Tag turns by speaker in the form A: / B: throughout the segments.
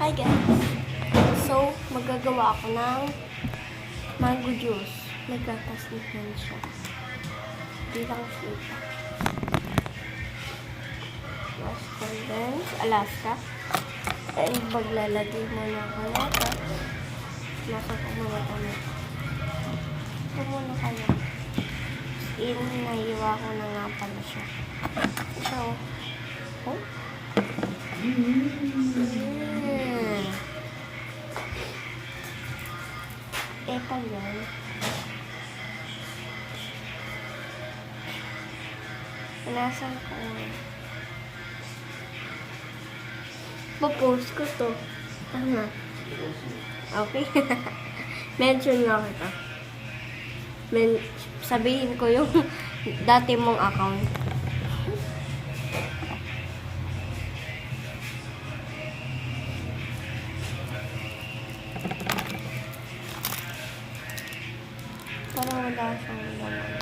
A: Hi guys! So, magagawa ako ng mango juice. May gatas naman siya. Hindi lang sita. Mas condensed, Alaska. And maglalagay mo na ako nata. Nasa ko muna kami. Ito muna kayo. Naiiwa ko na nga pala siya. So, oh. Ito yan. Nasaan ko? Popost ko to. Tama. Okay. Mention nga kita. Sabihin ko yung dati mong account. Parang wala siyang laman.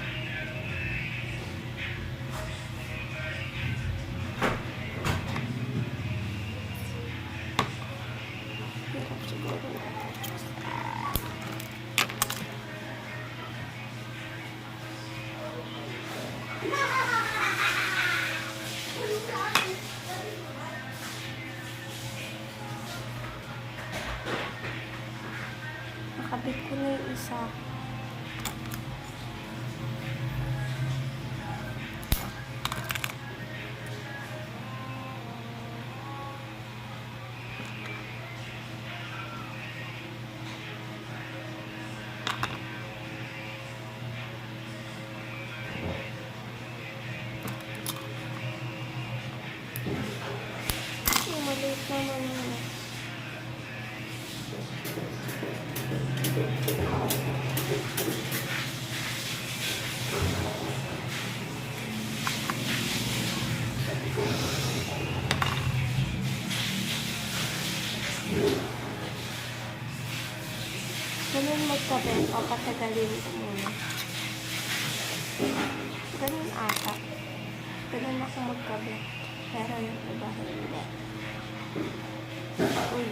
A: Hirap siguro na. Nakabit ko na yung isa. Maliit naman yun. Ganun magkabe. Papatagalin ko muna. Ganun ata. Ganun ako magkabe. Pero yung iba hindi. Uy.